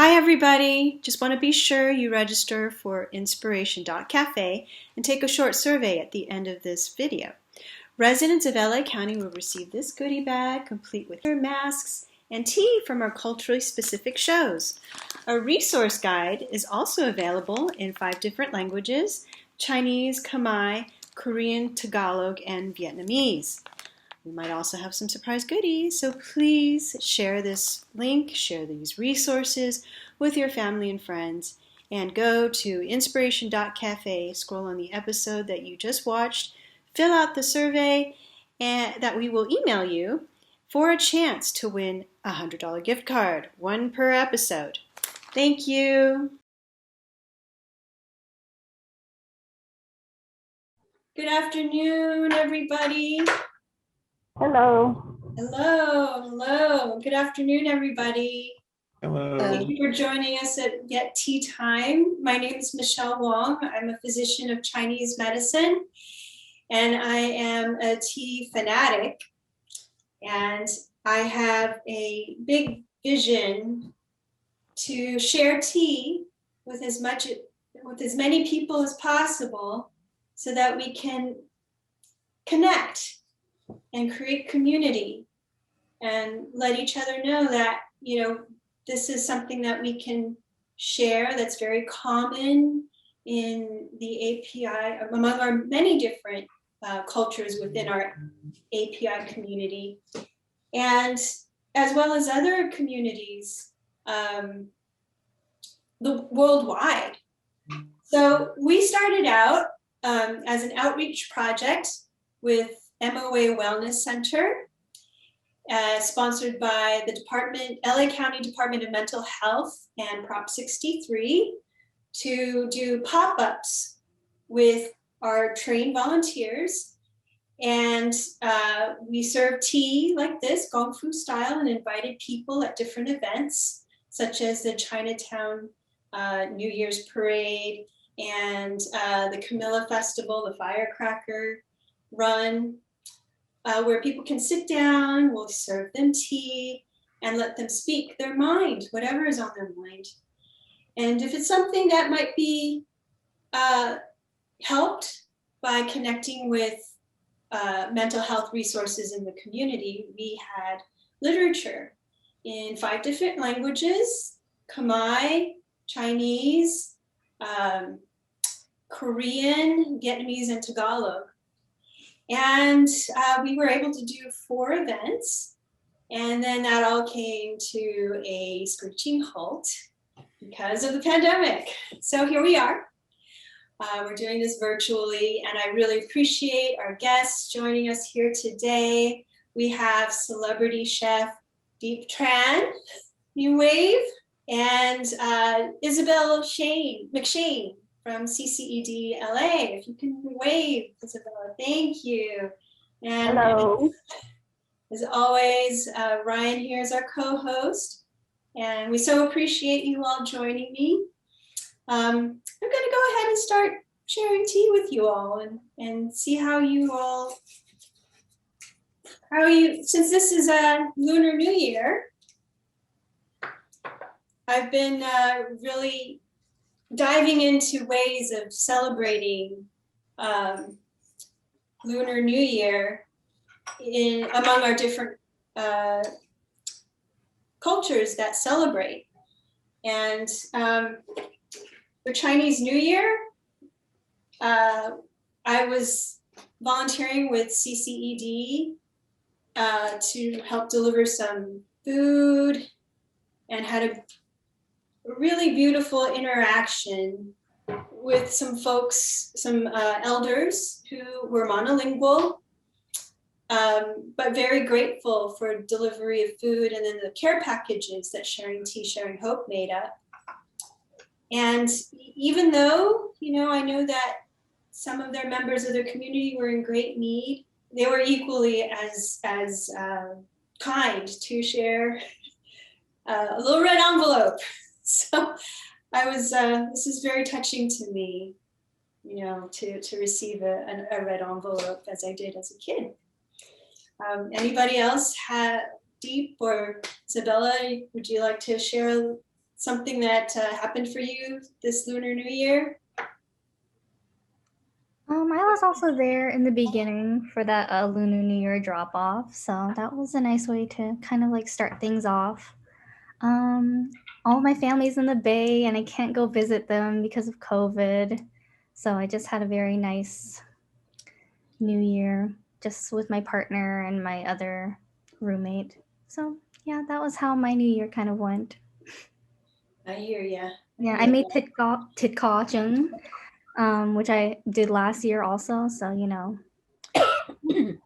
Hi everybody! Just want to be sure you register for inspiration.cafe and take a short survey at the end of this video. Residents of LA County will receive this goodie bag complete with masks and tea from our culturally specific shows. A resource guide is also available in 5 different languages: Chinese, Khmer, Korean, Tagalog, and Vietnamese. We might also have some surprise goodies, so please share this link, share these resources with your family and friends, and go to inspiration.cafe, scroll on the episode that you just watched, fill out the survey and that we will email you for a chance to win a $100 gift card, 1 per episode. Thank you. Good afternoon, everybody. Hello. Hello. Good afternoon, everybody. Hello. Thank you for joining us at Viet Tea Time. My name is Michelle Wong. I'm a physician of Chinese medicine, and I am a tea fanatic. And I have a big vision to share tea with as many people as possible, so that we can connect and create community and let each other know that, this is something that we can share that's very common in the API, among our many different cultures within our API community, and as well as other communities worldwide. So we started out as an outreach project with MOA Wellness Center, sponsored by the LA County Department of Mental Health and Prop 63, to do pop-ups with our trained volunteers. And we served tea like this, Gong Fu style, and invited people at different events, such as the Chinatown New Year's Parade and the Camilla Festival, the Firecracker Run, where people can sit down, we'll serve them tea, and let them speak their mind, whatever is on their mind. And if it's something that might be helped by connecting with mental health resources in the community, we had literature in 5 different languages: Khmer, Chinese, Korean, Vietnamese, and Tagalog. And we were able to do 4 events, and then that all came to a screeching halt because of the pandemic. So here we are. We're doing this virtually, and I really appreciate our guests joining us here today. We have celebrity chef Diep Tran, you wave, and Isabella McShane from CCEDLA. If you can wave, Isabella, thank you. And Hello. as always, Ryan here is our co-host, and we so appreciate you all joining me. I'm going to go ahead and start sharing tea with you all and see since this is a Lunar New Year, I've been really diving into ways of celebrating Lunar New Year among our different cultures that celebrate. And for Chinese New Year, I was volunteering with CCED to help deliver some food, and had a really beautiful interaction with some folks, some elders who were monolingual, but very grateful for delivery of food, and then the care packages that Sharing Tea, Sharing Hope made up. And even though, I know that some of their members of their community were in great need, they were equally as kind to share a little red envelope. So this is very touching to me, to receive a red envelope, as I did as a kid. Anybody else Diep or Isabella, would you like to share something that happened for you this Lunar New Year? I was also there in the beginning for that Lunar New Year drop off, so that was a nice way to kind of like start things off. All my family's in the Bay, and I can't go visit them because of COVID, so I just had a very nice New Year just with my partner and my other roommate. So yeah, that was how my New Year kind of went. I hear ya. Yeah, I made tit chung, which I did last year also. So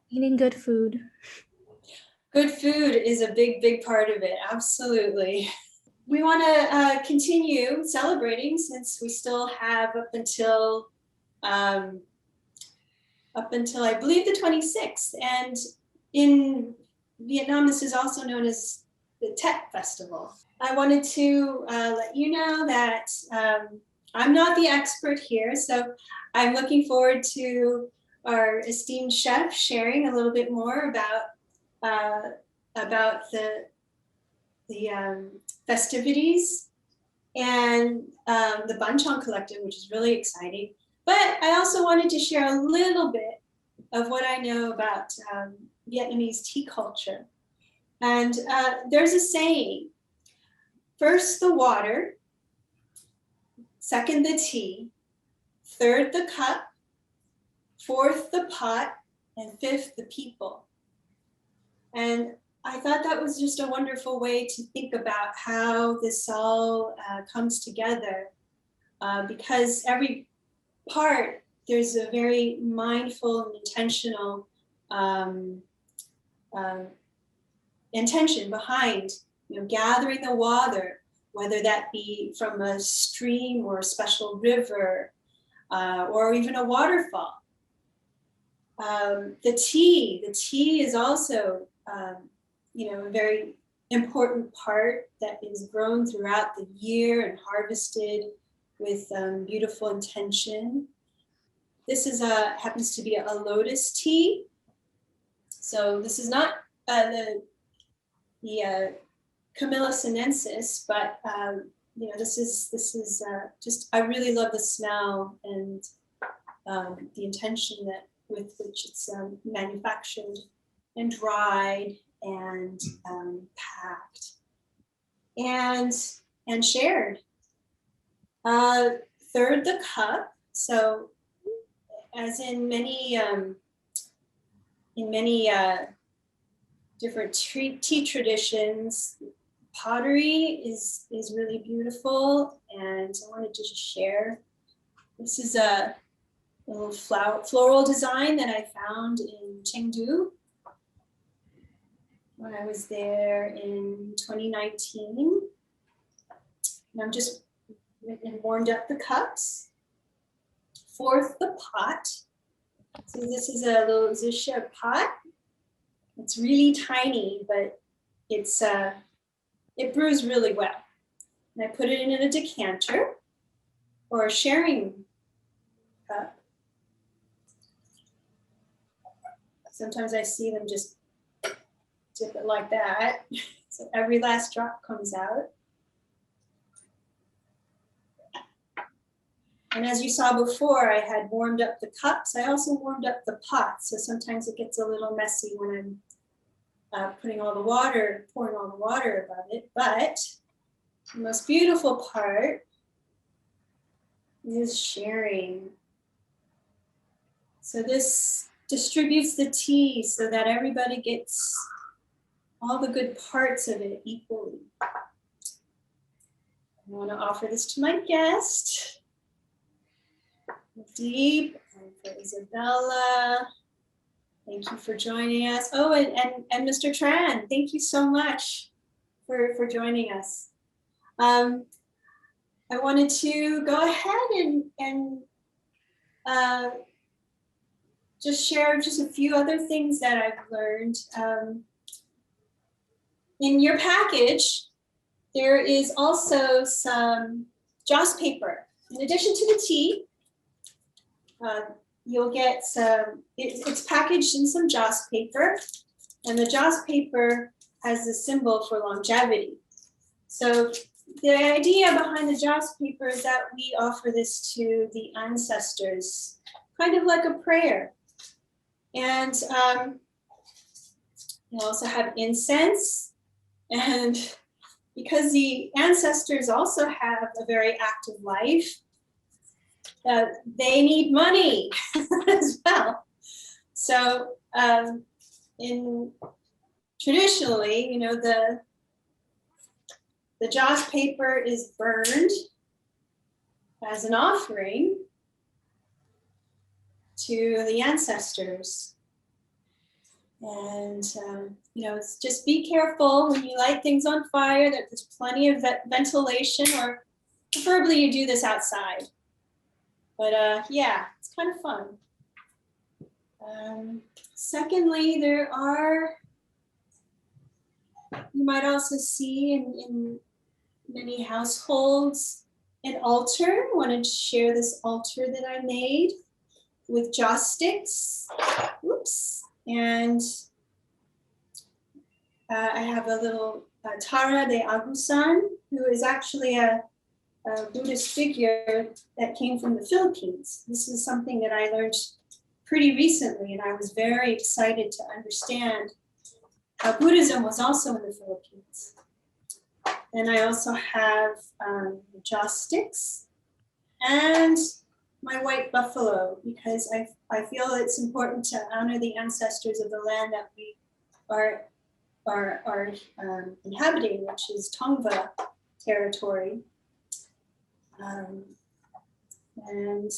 eating good food. Good food is a big part of it. Absolutely. We want to continue celebrating since we still have up until I believe the 26th. And in Vietnam, this is also known as the Tet Festival. I wanted to let you know that I'm not the expert here, so I'm looking forward to our esteemed chef sharing a little bit more about the festivities and the Banchong Collective, which is really exciting. But I also wanted to share a little bit of what I know about Vietnamese tea culture. And there's a saying, first the water, second the tea, third the cup, fourth the pot, and fifth the people. And I thought that was just a wonderful way to think about how this all comes together, because every part, there's a very mindful and intentional intention behind, gathering the water, whether that be from a stream or a special river, or even a waterfall. The tea is also, a very important part that is grown throughout the year and harvested with beautiful intention. This is happens to be a lotus tea. So this is not the Camellia sinensis, but this is just, I really love the smell and the intention that with which it's manufactured and dried and packed and shared. Third, the cup. So, as in many different tea traditions, pottery is really beautiful, and I wanted to just share. This is a little floral design that I found in Chengdu when I was there in 2019. And I'm just warmed up the cups. Fourth, the pot. So this is a little Zisha pot. It's really tiny, but it brews really well. And I put it in a decanter or a sharing cup. Sometimes I see them just dip it like that. So every last drop comes out. And as you saw before, I had warmed up the cups. I also warmed up the pot. So sometimes it gets a little messy when I'm pouring all the water above it. But the most beautiful part is sharing. So this distributes the tea so that everybody gets all the good parts of it equally. I want to offer this to my guest, Diep, and for Isabella. Thank you for joining us. Oh, and Mr. Tran, thank you so much for joining us. I wanted to go ahead and just share just a few other things that I've learned. In your package, there is also some joss paper. In addition to the tea, you'll get some, it's packaged in some joss paper, and the joss paper has the symbol for longevity. So the idea behind the joss paper is that we offer this to the ancestors, kind of like a prayer. And we also have incense, and because the ancestors also have a very active life, they need money as well. So traditionally, you know, the joss paper is burned as an offering to the ancestors. And, you know, it's just be careful when you light things on fire that there's plenty of ventilation, or preferably you do this outside. But yeah, it's kind of fun. Secondly, there are, you might also see in many households an altar. I wanted to share this altar that I made with joss sticks. Oops. And I have a little Tara de Agusan, who is actually a Buddhist figure that came from the Philippines. This is something that I learned pretty recently, and I was very excited to understand how Buddhism was also in the Philippines. And I also have joss sticks and my white buffalo, because I feel it's important to honor the ancestors of the land that we are inhabiting, which is Tongva territory. And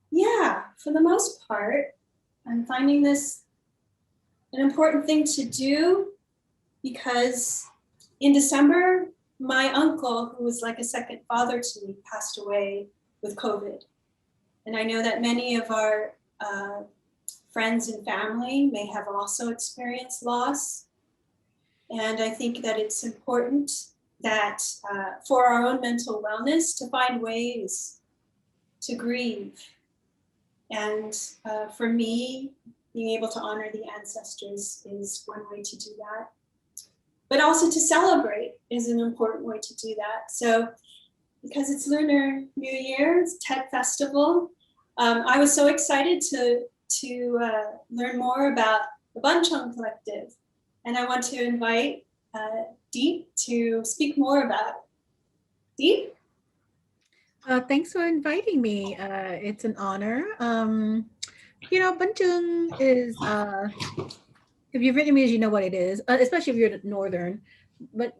yeah, for the most part, I'm finding this an important thing to do, because in December, my uncle, who was like a second father to me, passed away with COVID. And I know that many of our friends and family may have also experienced loss. And I think that it's important that for our own mental wellness, to find ways to grieve. And for me, being able to honor the ancestors is one way to do that. But also to celebrate is an important way to do that. So because it's Lunar New Year, it's Tet Festival, I was so excited to learn more about the Buncheong Collective. And I want to invite Diep to speak more about it. Diep? Thanks for inviting me. It's an honor. You know, Buncheong is, if you're Vietnamese, you know what it is, especially if you're northern. But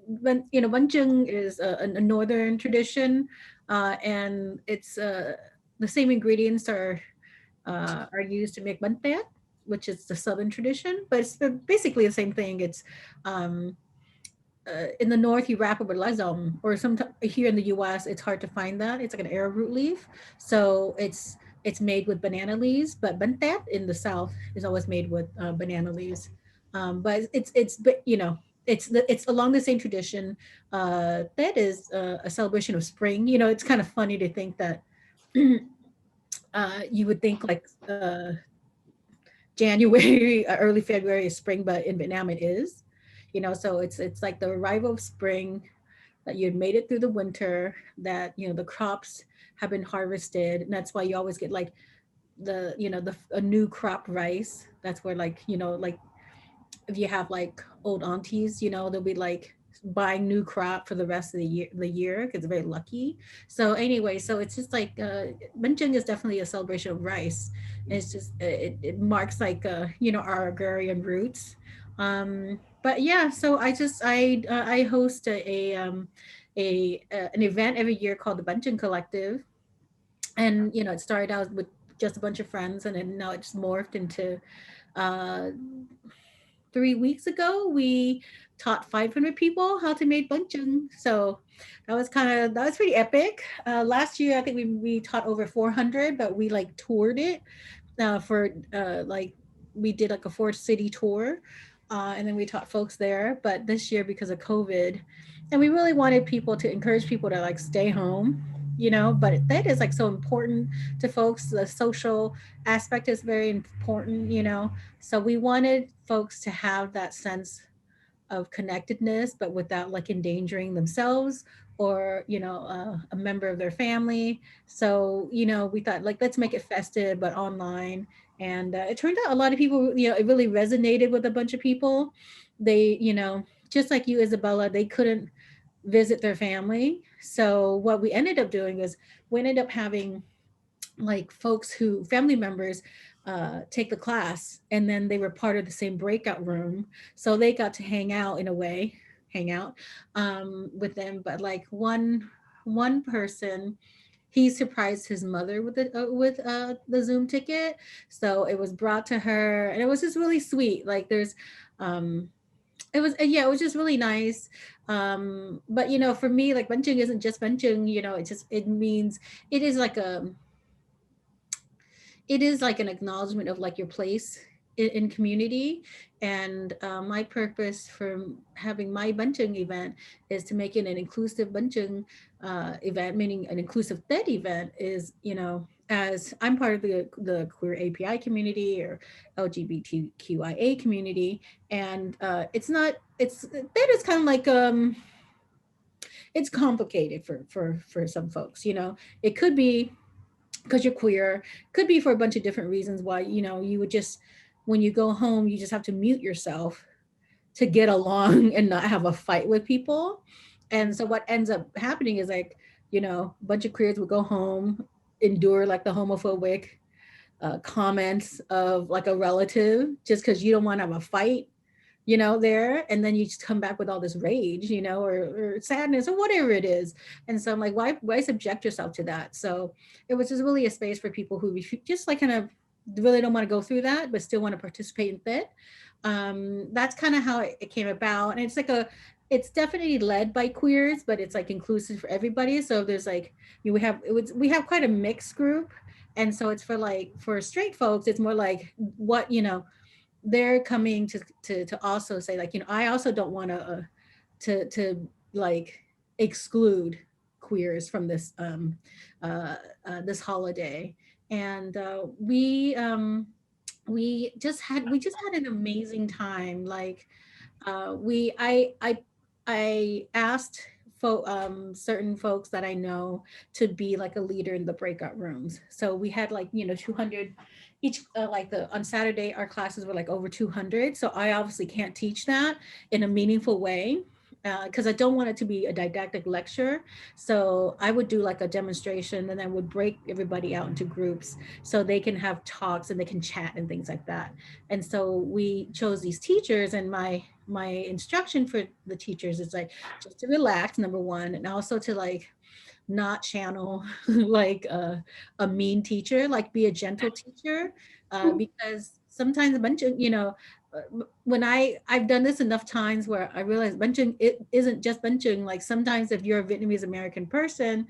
you know, Buncheong is a northern tradition, and it's the same ingredients are used to make bánh tét, which is the southern tradition. But it's basically the same thing. It's in the north, you wrap it with lazom, or sometimes here in the U.S., it's hard to find that. It's like an arrowroot leaf, so it's made with banana leaves. But bánh tét in the south is always made with banana leaves. But you know, it's along the same tradition. That is a celebration of spring. You know, it's kind of funny to think that you would think like January, early February is spring, but in Vietnam it is. You know, so it's like the arrival of spring, that you had made it through the winter, that you know the crops have been harvested, and that's why you always get like the you know the a new crop rice. That's where like you know like if you have like old aunties, you know, they'll be like buying new crop for the rest of the year because they're very lucky. So anyway, so it's just like Benching is definitely a celebration of rice. And it's just it marks like you know our agrarian roots. But yeah, so I host an event every year called the Benching Collective, and you know it started out with just a bunch of friends, and then now it's morphed into uh 3 weeks ago, we taught 500 people how to make bunchung. So that was pretty epic. Last year, I think we taught over 400, but we like toured it for like we did like a 4-city tour, and then we taught folks there. But this year, because of COVID, and we really wanted people to encourage people to like stay home, you know. But that is like so important to folks. The social aspect is very important, you know. So we wanted folks to have that sense of connectedness, but without like endangering themselves or a member of their family. So we thought like let's make it festive but online, and it turned out a lot of people, it really resonated with a bunch of people. They just like you, Isabella, they couldn't visit their family. So what we ended up doing is we ended up having like folks who family members take the class, and then they were part of the same breakout room, so they got to hang out in a way, hang out with them. But like one person, he surprised his mother with the Zoom ticket, so it was brought to her, and it was just really sweet. Like there's it was yeah, it was just really nice. But for me, like benching isn't just benching, it means it is like a it is like an acknowledgement of like your place in community. And my purpose for having my bunching event is to make it an inclusive bunching event, meaning an inclusive TED event. Is as I'm part of the queer API community or LGBTQIA community, and it's not it's that is kind of like it's complicated for some folks. It could be because you're queer, could be for a bunch of different reasons why you would just, when you go home, you just have to mute yourself to get along and not have a fight with people. And so what ends up happening is like a bunch of queers would go home, endure like the homophobic comments of like a relative just because you don't want to have a fight there, and then you just come back with all this rage, or sadness or whatever it is. And so I'm like, why subject yourself to that? So it was just really a space for people who just like kind of really don't want to go through that, but still want to participate in it. That's kind of how it came about. And it's definitely led by queers, but it's like inclusive for everybody. So there's like, we have quite a mixed group. And so it's for straight folks, it's more like what, they're coming to also say like, I also don't want to like exclude queers from this holiday. And we just had an amazing time. Like we I asked certain folks that I know to be like a leader in the breakout rooms. So we had like 200 each. Like on Saturday, our classes were like over 200. So I obviously can't teach that in a meaningful way because I don't want it to be a didactic lecture. So I would do like a demonstration, and then would break everybody out into groups so they can have talks and they can chat and things like that. And so we chose these teachers, and my instruction for the teachers is like just to relax, number one, and also to like not channel like a mean teacher, like be a gentle teacher, because sometimes a bunch of when I've done this enough times where I realize benching it isn't just benching. Like sometimes if you're a Vietnamese American person,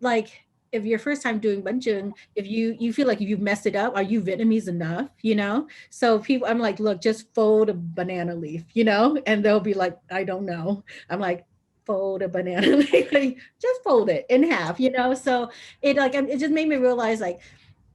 like if your first time doing bunching, if you feel like if you've messed it up, are you Vietnamese enough? So people, I'm like, look, just fold a banana leaf, and they'll be like, I don't know. I'm like, fold a banana leaf, like, just fold it in half, So it just made me realize like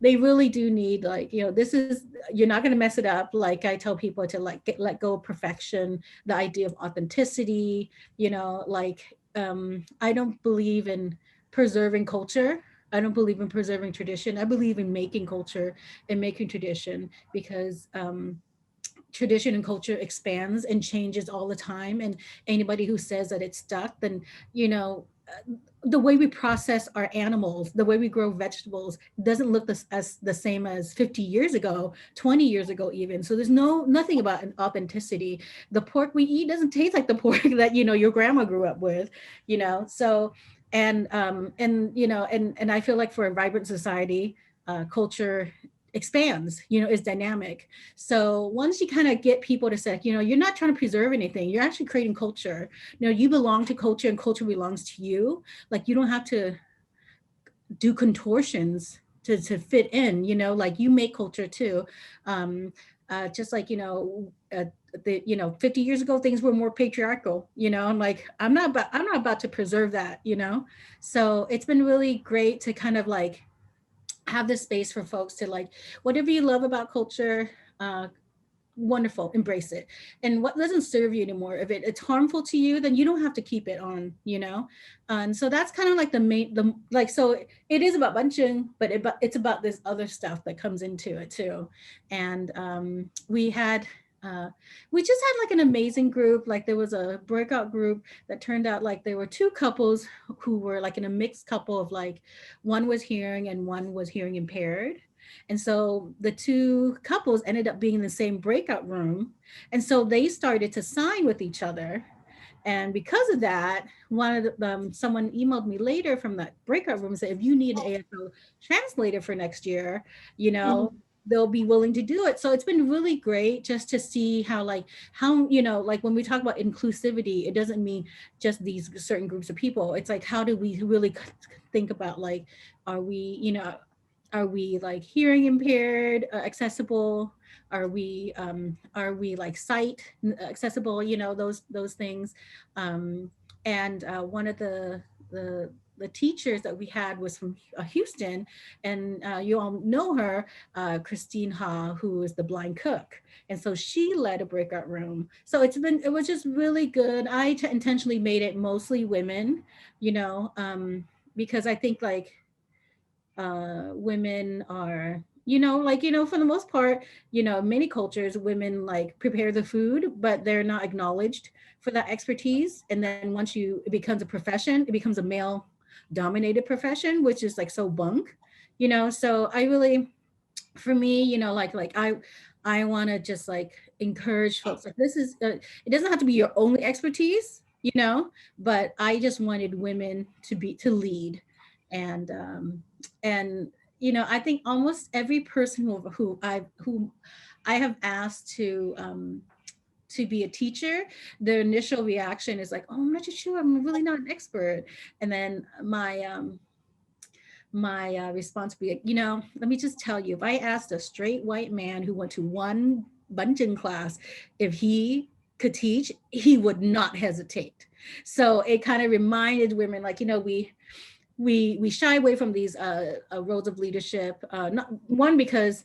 they really do need like this is, you're not going to mess it up. Like I tell people to like let go of perfection, the idea of authenticity, like I don't believe in preserving culture. I don't believe in preserving tradition. I believe in making culture and making tradition, because tradition and culture expands and changes all the time. And anybody who says that it's stuck, then the way we process our animals, the way we grow vegetables doesn't look as the same as 50 years ago, 20 years ago even. So there's nothing about an authenticity. The pork we eat doesn't taste like the pork that your grandma grew up with, so and I feel like for a vibrant society, culture expands, is dynamic. So once you kind of get people to say, you're not trying to preserve anything, you're actually creating culture. You belong to culture and culture belongs to you. Like you don't have to do contortions to fit in, like you make culture too. Just like, the 50 years ago things were more patriarchal, I'm like, I'm not about to preserve that, So it's been really great to kind of like have this space for folks to like, whatever you love about culture, wonderful, embrace it. And what doesn't serve you anymore, if it's harmful to you, then you don't have to keep it on, you know. And so that's kind of like the main, the like, so it is about bunching, but it's about this other stuff that comes into it too. And uh, we just had like an amazing group. Like there was a breakout group that turned out like there were two couples who were like in a mixed couple of like, one was hearing and one was hearing impaired. And so the two couples ended up being in the same breakout room. And so they started to sign with each other. And because of that, one of them, someone emailed me later from that breakout room and said, if you need an ASL translator for next year, you know, Mhm. they'll be willing to do it. So it's been really great just to see how, you know, like when we talk about inclusivity, it doesn't mean just these certain groups of people. It's like, how do we really think about like, are we, you know, are we like hearing impaired, accessible? Are we like sight accessible? You know, those things. Um, and one of the teachers that we had was from Houston, and you all know her, Christine Ha, who is the blind cook. And so she led a breakout room. So it was just really good. Intentionally made it mostly women, you know, because I think like women are, you know, like, you know, for the most part, you know, many cultures women like prepare the food, but they're not acknowledged for that expertise. And then once it becomes a profession, it becomes a male dominated profession, which is like so bunk, you know. So I really, for me, you know, I want to just like encourage folks like this is it doesn't have to be your only expertise, you know, but I just wanted women to lead. And um and you know, I think almost every person who I have asked to be a teacher, their initial reaction is like, oh, I'm not too sure, I'm really not an expert. And then my response would be, you know, let me just tell you, if I asked a straight white man who went to one bunching class if he could teach, he would not hesitate. So it kind of reminded women, like, you know, we shy away from these roles of leadership. Not one, because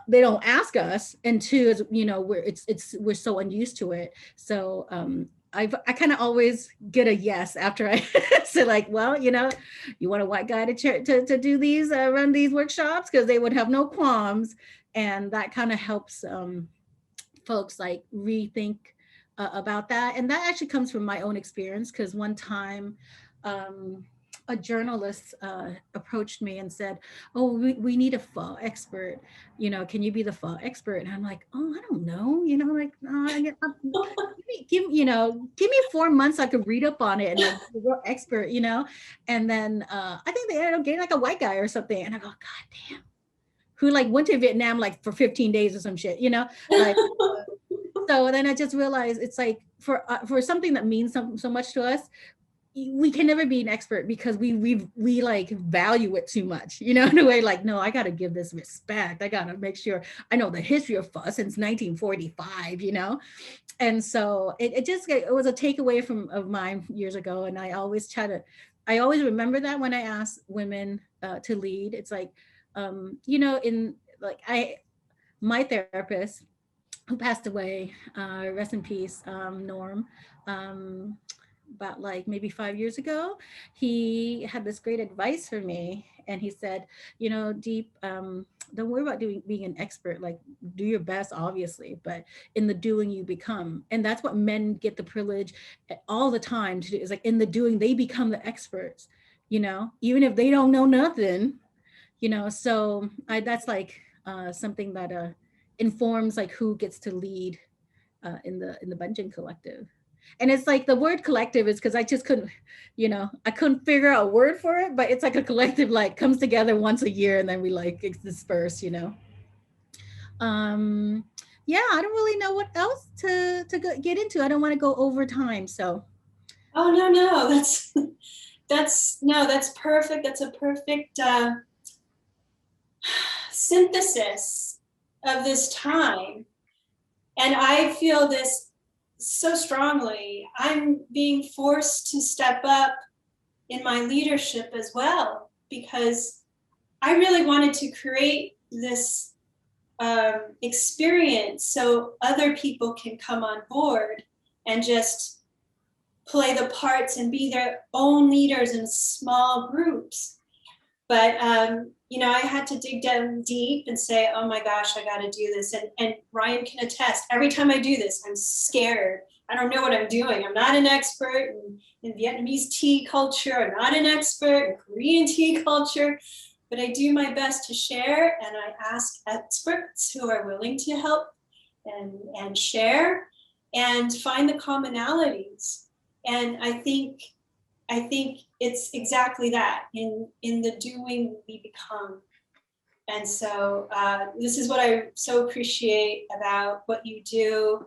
they don't ask us, and two is, you know, we're so unused to it. So I kind of always get a yes after I say like, well, you know, you want a white guy to do these run these workshops, because they would have no qualms. And that kind of helps folks like rethink about that. And that actually comes from my own experience, because one time um, a journalist approached me and said, oh, we need a pho expert, you know, can you be the pho expert? And I'm like, oh, I don't know, you know, like give me 4 months, I could read up on it and like be a real expert, you know. And then I think they ended up getting like a white guy or something, and I go, god damn, who like went to Vietnam like for 15 days or some shit, you know, like. So then I just realized it's like for something that means so much to us, we can never be an expert, because we like value it too much, you know, in a way like, no, I got to give this respect. I got to make sure I know the history of pho since 1945, you know. And so it was a takeaway of mine years ago. And I always remember that when I ask women to lead. It's like, you know, in like my therapist who passed away, rest in peace, Norm, um, about like maybe 5 years ago, he had this great advice for me. And he said, you know, Deep, don't worry about being an expert. Like, do your best, obviously, but in the doing you become. And that's what men get the privilege all the time to do, is like in the doing, they become the experts, you know, even if they don't know nothing, you know. So that's like something that informs like who gets to lead in the Bungeon Collective. And it's like the word collective is because I just couldn't, you know, I couldn't figure out a word for it, but it's like a collective like comes together once a year and then we like disperse, you know. Um, yeah, I don't really know what else to get into. I don't want to go over time, so. Oh, no, that's perfect. That's a perfect synthesis of this time. And I feel this so strongly. I'm being forced to step up in my leadership as well, because I really wanted to create this experience so other people can come on board and just play the parts and be their own leaders in small groups. But I had to dig down deep and say, oh my gosh, I got to do this. And Ryan can attest, every time I do this, I'm scared. I don't know what I'm doing. I'm not an expert in Vietnamese tea culture. I'm not an expert in Korean tea culture, but I do my best to share, and I ask experts who are willing to help and share and find the commonalities. And I think it's exactly that. In the doing, we become. And so this is what I so appreciate about what you do,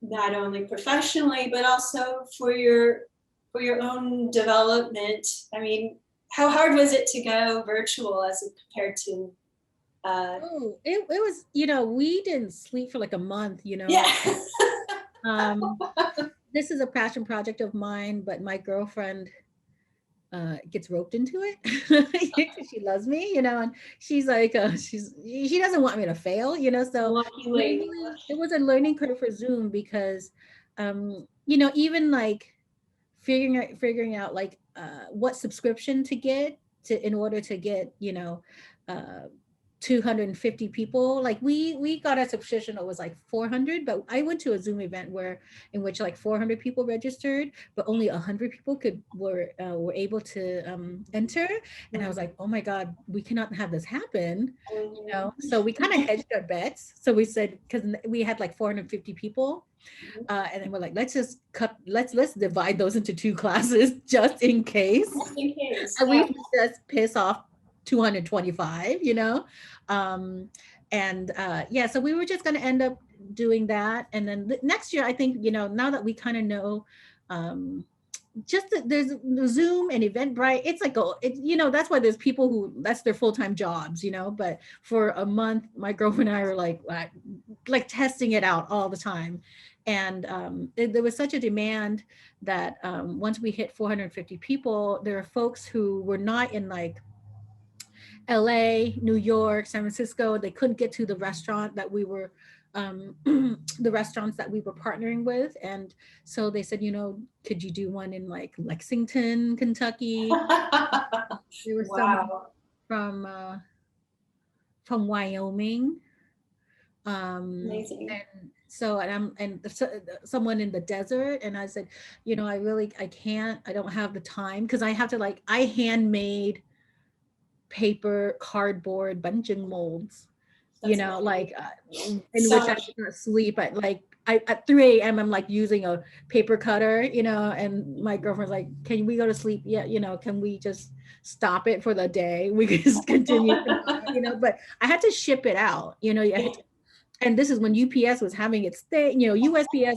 not only professionally, but also for your own development. I mean, how hard was it to go virtual as compared to? It was, we didn't sleep for like a month, Yeah. This is a passion project of mine, but my girlfriend gets roped into it because she loves me, and she's like, she doesn't want me to fail, so Lucky lady. it was a learning curve for Zoom because, even like figuring out like what subscription to get in order to get, uh, 250 people. Like we got a subscription that was like 400, but I went to a Zoom event in which like 400 people registered, but only 100 people were able to enter. And I was like, oh my God, we cannot have this happen. So we kind of hedged our bets. So we said, because we had like 450 people, and then we're like, let's divide those into 2 classes just in case. Just in case. And we just piss off 225, so we were just going to end up doing that. And then next year, I think, now that we kind of know, just there's the Zoom and Eventbrite, it's like, that's why there's people who that's their full-time jobs, but for a month, my girlfriend and I were like testing it out all the time. And there was such a demand that once we hit 450 people, there are folks who were not in like LA, New York, San Francisco. They couldn't get to the restaurant that we were, the restaurants that we were partnering with. And so they said, could you do one in like Lexington, Kentucky? There was some from Wyoming. Amazing. And so, someone in the desert. And I said, I can't, I don't have the time, because I have to I handmade paper, cardboard, bunching molds, in which I did not sleep at 3 a.m. I'm like using a paper cutter, and my girlfriend's like, can we go to sleep yet? Can we just stop it for the day? We can just continue, but I had to ship it out, and this is when UPS was having its thing, USPS,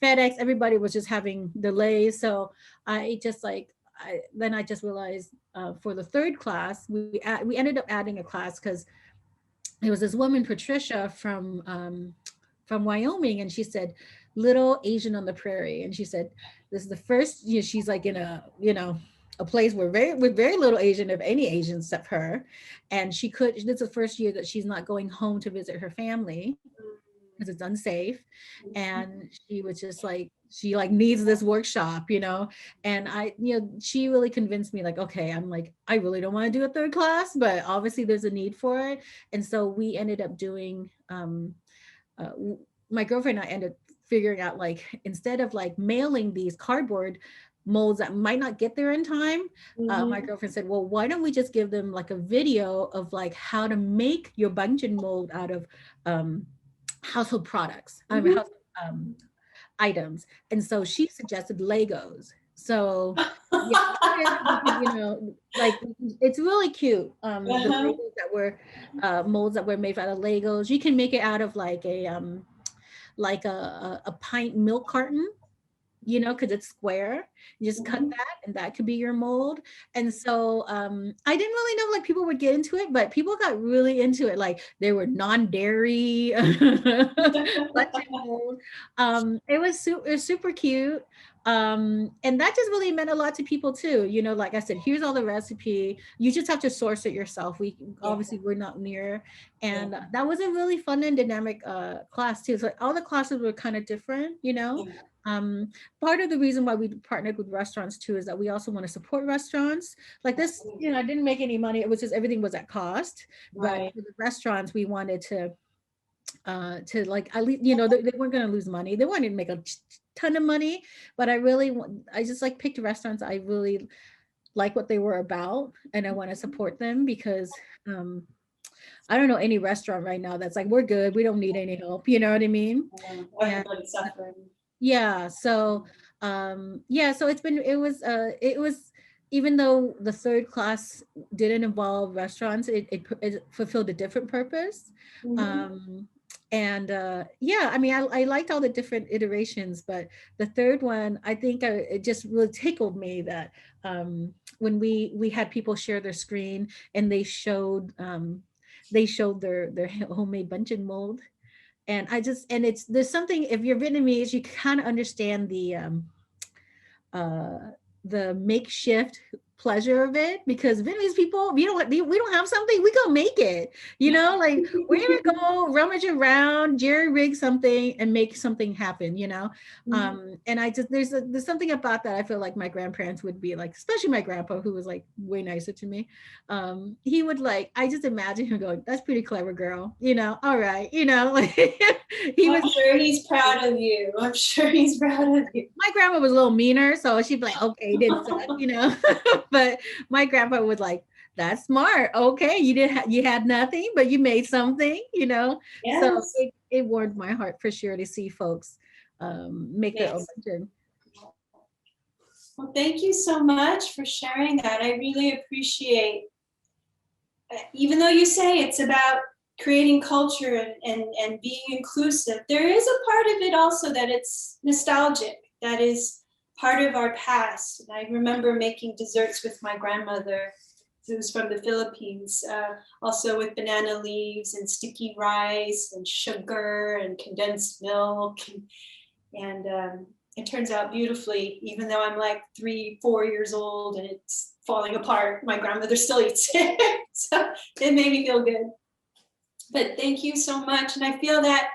FedEx, everybody was just having delays. So I just then I just realized for the 3rd class, we ended up adding a class because there was this woman, Patricia, from Wyoming, and she said, Little Asian on the Prairie. And she said, this is the first, she's like in a place with very little Asian, if any Asian except her. And this is the first year that she's not going home to visit her family because it's unsafe. And she was just like, she needs this workshop, and she really convinced me, okay, I'm like, I really don't want to do a 3rd class, but obviously there's a need for it. And so we ended up doing, my girlfriend and I ended up figuring out, instead of mailing these cardboard molds that might not get there in time, my girlfriend said, well, why don't we just give them a video of how to make your bungeon mold out of household products, items. And so she suggested Legos. So it's really cute. The Legos that were molds that were made out of Legos. You can make it out of a pint milk carton, because it's square. You just cut that, and that could be your mold. And so I didn't really know people would get into it, but people got really into it. They were non-dairy mold. It was super cute. And that just really meant a lot to people too. You know, like I said, here's all the recipe. You just have to source it yourself. We obviously we're not near, and that was a really fun and dynamic class too. So all the classes were kind of different, you know. Part of the reason why we partnered with restaurants too is that we also want to support restaurants. Like this, you know, I didn't make any money. It was just everything was at cost. But for the restaurants, we wanted to like at least, you know, they weren't going to lose money. They wanted to make a ton of money, but I just like picked restaurants I really like what they were about, and I want to support them because I don't know any restaurant right now that's like, we're good, we don't need any help, you know what I mean? Everybody's suffering. Yeah, so so it was, even though the third class didn't involve restaurants, it fulfilled a different purpose. And yeah, I mean, I liked all the different iterations, but the third one, I think it just really tickled me that when we had people share their screen and they showed their homemade bungeon mold, and there's something, if you're Vietnamese, you kind of understand uh the makeshift pleasure of it, because Vietnamese people, we don't have something, we go make it, you know, like we're gonna go rummage around, jerry rig something and make something happen, you know. And I just there's something about that I feel like my grandparents would be like, especially my grandpa, who was like way nicer to me. He would like, I just imagine him going, that's pretty clever, girl, you know, all right, you know, like I'm sure he's proud of you. I'm sure he's proud of you. My grandma was a little meaner, so she'd be like, okay, it didn't suck, you know. But my grandpa was like, that's smart. Okay, you had nothing, but you made something, you know. Yes. So it warmed my heart for sure to see folks make their own bungeon. Well, thank you so much for sharing that. I really appreciate, even though you say it's about creating culture and being inclusive, there is a part of it also that it's nostalgic, that is part of our past. And I remember making desserts with my grandmother, who's from the Philippines, also with banana leaves and sticky rice and sugar and condensed milk. And it turns out beautifully, even though I'm like 3-4 years old and it's falling apart, my grandmother still eats it. So it made me feel good. But thank you so much. And I feel that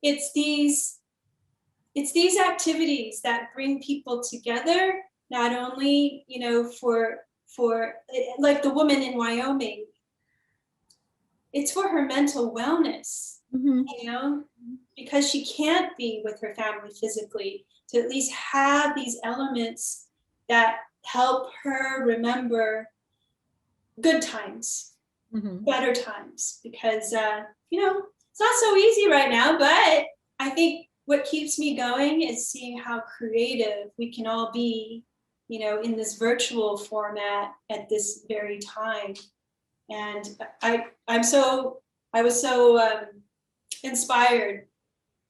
it's these activities that bring people together, not only, you know, for like the woman in Wyoming, it's for her mental wellness, you know, because she can't be with her family physically, to at least have these elements that help her remember good times, better times, because you know, it's not so easy right now. But I think what keeps me going is seeing how creative we can all be, you know, in this virtual format at this very time. And I was so inspired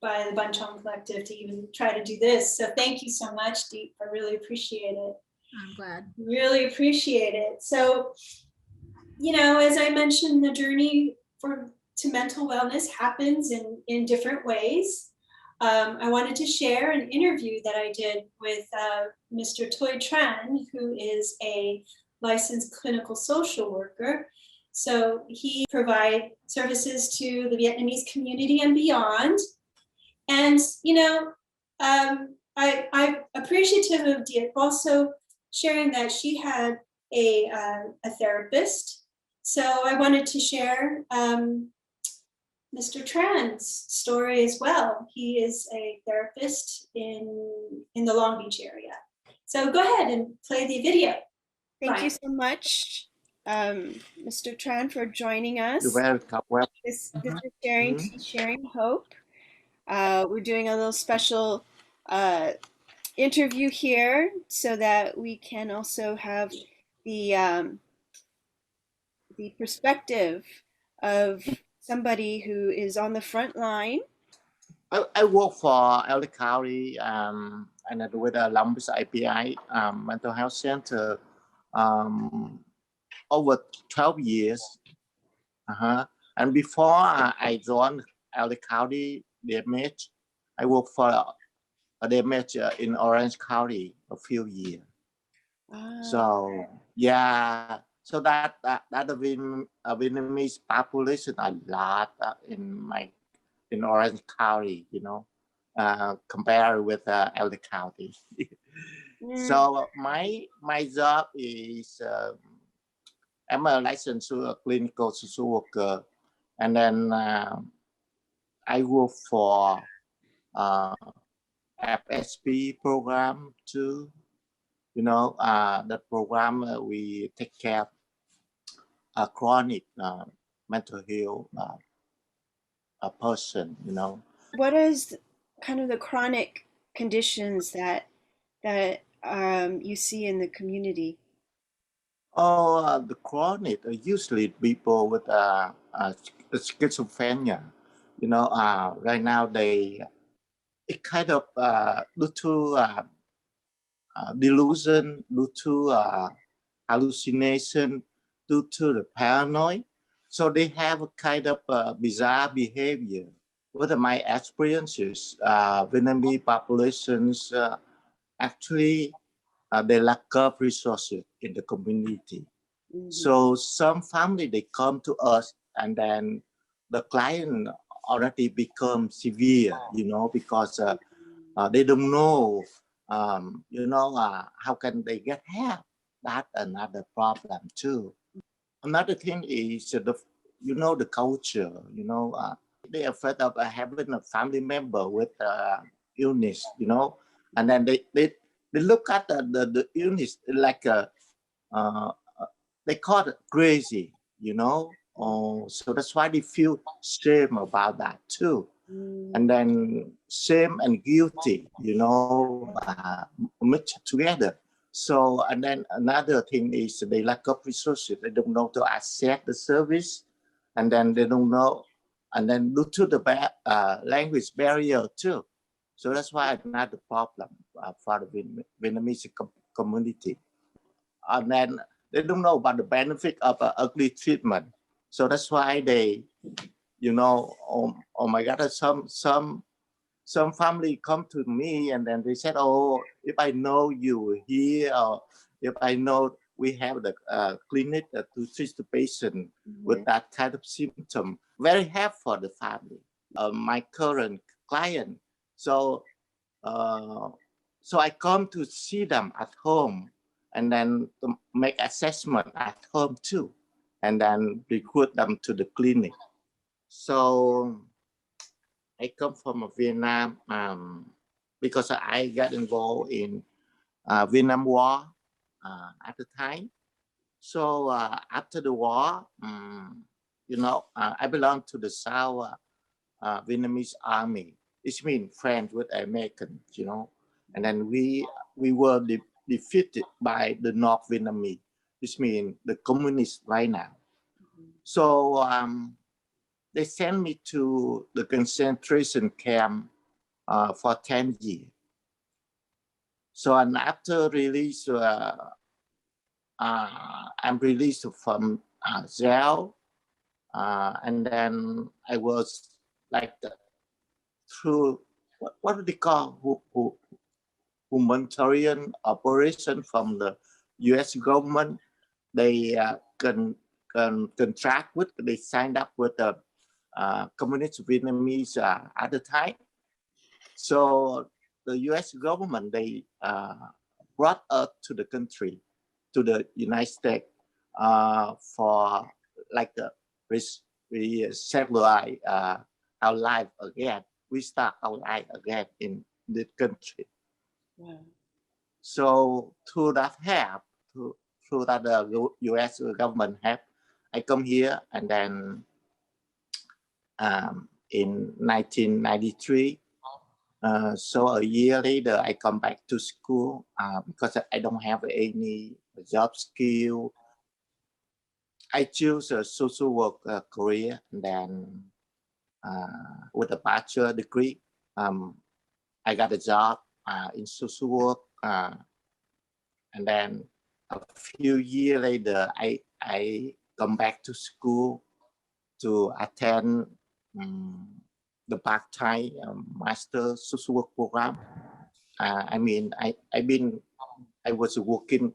by the Bunchong Collective to even try to do this. So thank you so much, Diep. I really appreciate it. I'm glad. Really appreciate it. So, you know, as I mentioned, the journey to mental wellness happens in different ways. I wanted to share an interview that I did with Mr. Thuy Tran, who is a licensed clinical social worker. So he provides services to the Vietnamese community and beyond. And, you know, I'm appreciative of Diep also sharing that she had a therapist. So I wanted to share Mr. Tran's story as well. He is a therapist in the Long Beach area. So go ahead and play the video. Thank you so much, Mr. Tran, for joining us. You're welcome. This is Sharing Hope. We're doing a little special interview here so that we can also have the perspective of somebody who is on the front line. I work for LA County and with a Long Beach IPI mental health center over 12 years. And before I joined LA County DMH, I worked for they met in Orange County a few years. Ah, So yeah, so that the Vietnamese population a lot in Orange County, compared with Elder County. mm, So my job is I'm a licensed clinical social worker, and then I work for uh, FSP program too. That program we take care of chronic mental health a person. what is kind of the chronic conditions that you see in the community? Oh, the chronic usually people with schizophrenia. Right now it kind of due to delusion, due to hallucination, due to the paranoid. So they have a kind of bizarre behavior. What are my experiences? Vietnamese populations actually they lack of resources in the community. Mhm. So some family they come to us, and then the client already become severe, because they don't know, how can they get help. That's another problem too. Another thing is the culture. They are afraid of having a family member with illness. And then they look at the illness like uh, they call it crazy. So that's why they feel shame about that too. Mm, And then shame and guilty, mixed together. So, and then another thing is they lack of resources. They don't know to access the service, and then they don't know, and then due to the language barrier too. So that's why another problem for the Vietnamese community. And then they don't know about the benefit of ugly treatment. So that's why they, oh my God, some family come to me and then they said, oh, if I know you here, or if I know we have the clinic to treat the patient with that kind of symptom, very helpful for the family. My current client, so uh, so I come to see them at home, and then to make assessment at home too, and then recruit them to the clinic. So I come from Vietnam because I got involved in Vietnam War at the time. So after the war, I belong to the South Vietnamese army. It means friends with Americans, and then we were defeated by the North Vietnamese. This means the communists right now. So they sent me to the concentration camp for 10 years. So and after release, I'm released from jail, and then I was like through what do they call humanitarian operation from the U.S. government. They contract with. They signed up with the communist Vietnamese at the time. So the U.S. government they brought us to the country, to the United States, for like we civilize our life again. We start our life again in this country. wow. So through that help, through that the U.S. government help, I come here, and then in 1993. So a year later, I come back to school because I don't have any job skill. I choose a social work career, and then with a bachelor degree, I got a job in social work, and then a few years later, I come back to school to attend the part-time master social work program. I was working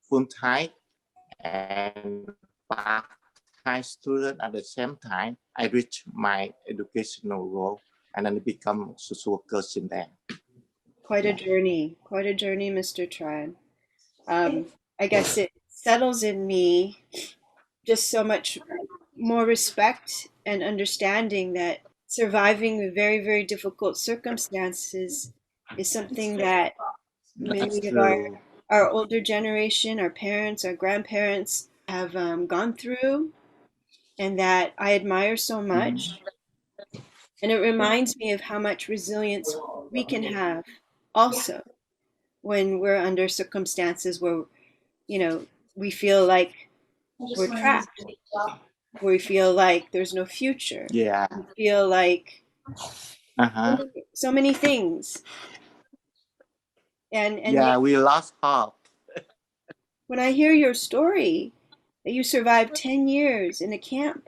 full time and part-time student at the same time. I reached my educational goal and then become social worker since then. Quite a journey, Mr. Tran. I guess it settles in me just so much more respect and understanding that surviving with very, very difficult circumstances is something that That's many of true. our older generation, our parents, our grandparents have gone through, and that I admire so much. And it reminds me of how much resilience we can have also when we're under circumstances where, you know, we feel like we're trapped, where we feel like there's no future, Yeah. we feel like Uh-huh. so many things. And yet, Yeah, we lost hope. when I hear your story that you survived 10 years in a camp,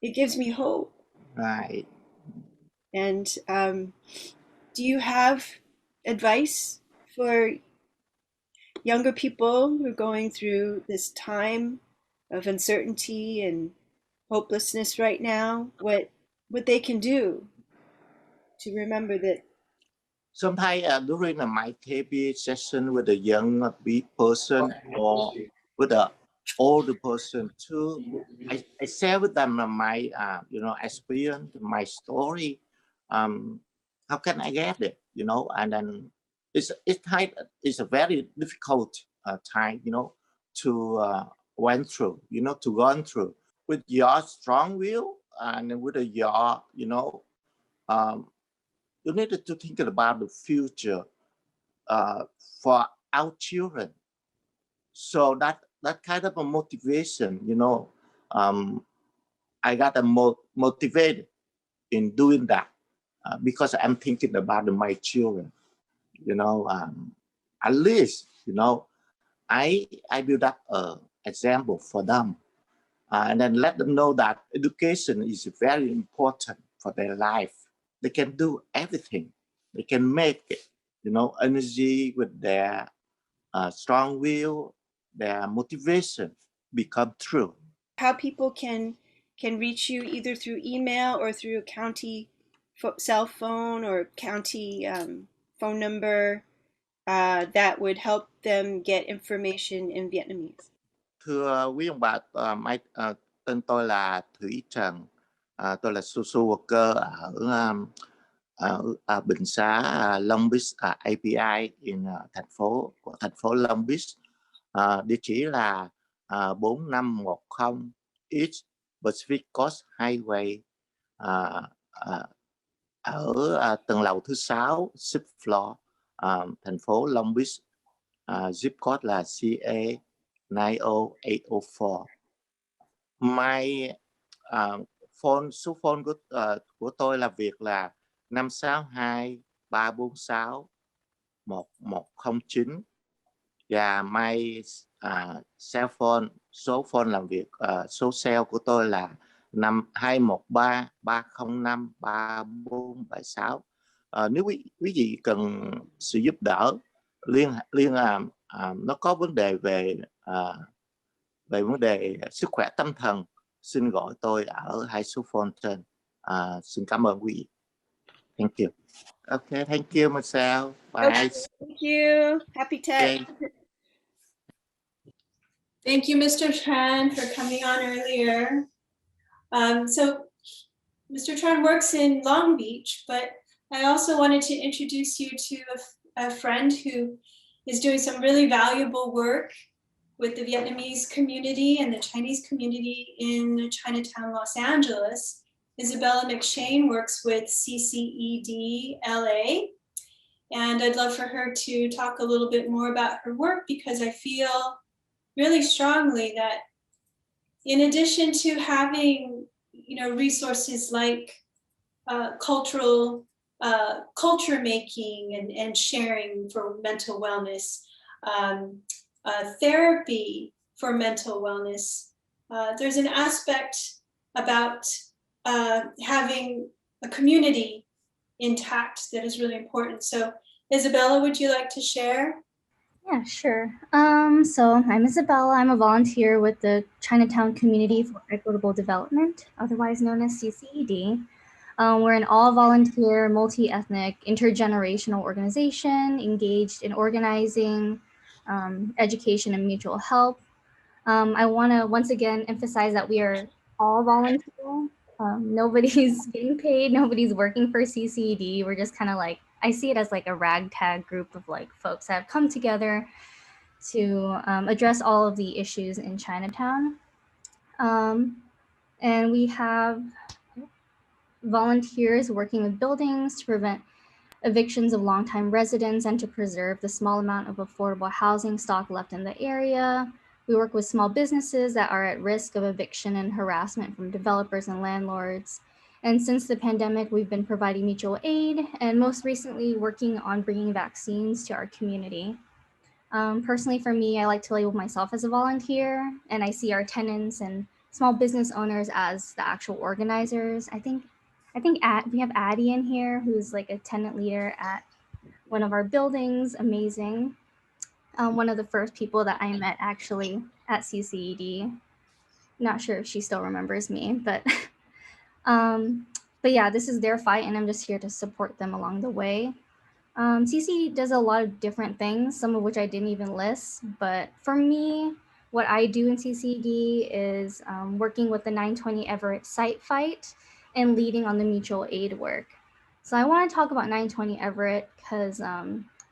it gives me hope. Right. And do you have advice for younger people who are going through this time of uncertainty and hopelessness right now? What they can do to remember that? Sometimes during my therapy session with a young person or with an older person too, I share with them my experience, my story. Um, how can I get it? And then it's a very difficult time, to went through, to gone through with your strong will and with your, um, you need to think about the future uh, for our children. So that kind of a motivation, um, I got motivated in doing that because I'm thinking about my children. At least I build up an example for them, and then let them know that education is very important for their life. They can do everything. They can make it, energy with their strong will, their motivation become true. How people can reach you either through email or through a county cell phone or county phone number that would help them get information in Vietnamese. Thưa quý ông bà, tên tôi là Thuy Tran, tôi là social worker ở bệnh xá Long Beach, API thành phố Long Beach. Địa chỉ là 4510 East Pacific Coast Highway, ở tầng lầu thứ 6, 6th floor, thành phố Long Beach. Zip code là CA 90804. My số phone của tôi là Việt là 562 346 1109, và my cell phone, số phone làm việc, số cell của tôi là 213 305 3476. Nếu quý vị cần sự giúp đỡ nó có vấn đề về vấn đề sức khỏe tâm thần, xin gọi tôi ở hai số phone trên. Xin cảm ơn quý vị. Thank you. Okay, thank you, Michelle. Bye. Okay, thank you. Happy Tet. Okay. Thank you, Mr. Tran, for coming on earlier. So Mr. Tran works in Long Beach, but I also wanted to introduce you to a friend who is doing some really valuable work with the Vietnamese community and the Chinese community in Chinatown, Los Angeles. Isabella McShane works with CCEDLA, and I'd love for her to talk a little bit more about her work, because I feel really strongly that in addition to having resources like culture making and sharing for mental wellness, therapy for mental wellness, there's an aspect about having a community intact that is really important. So Isabella, would you like to share? Yeah, sure. So I'm Isabella. I'm a volunteer with the Chinatown Community for Equitable Development, otherwise known as CCED. We're an all-volunteer, multi-ethnic, intergenerational organization engaged in organizing, education, and mutual help. I want to once again emphasize that we are all volunteer. Nobody's getting paid. Nobody's working for CCED. We're just kind of like, I see it as like a ragtag group of like folks that have come together to address all of the issues in Chinatown. And we have volunteers working with buildings to prevent evictions of longtime residents and to preserve the small amount of affordable housing stock left in the area. We work with small businesses that are at risk of eviction and harassment from developers and landlords. And since the pandemic, we've been providing mutual aid and most recently working on bringing vaccines to our community. Personally, for me, I like to label myself as a volunteer, and I see our tenants and small business owners as the actual organizers. We have Addie in here, who's like a tenant leader at one of our buildings. Amazing. One of the first people that I met actually at CCED. Not sure if she still remembers me, but yeah, this is their fight, and I'm just here to support them along the way. CC does a lot of different things, some of which I didn't even list. But for me, what I do in CCD is working with the 920 Everett site fight and leading on the mutual aid work. So I want to talk about 920 Everett because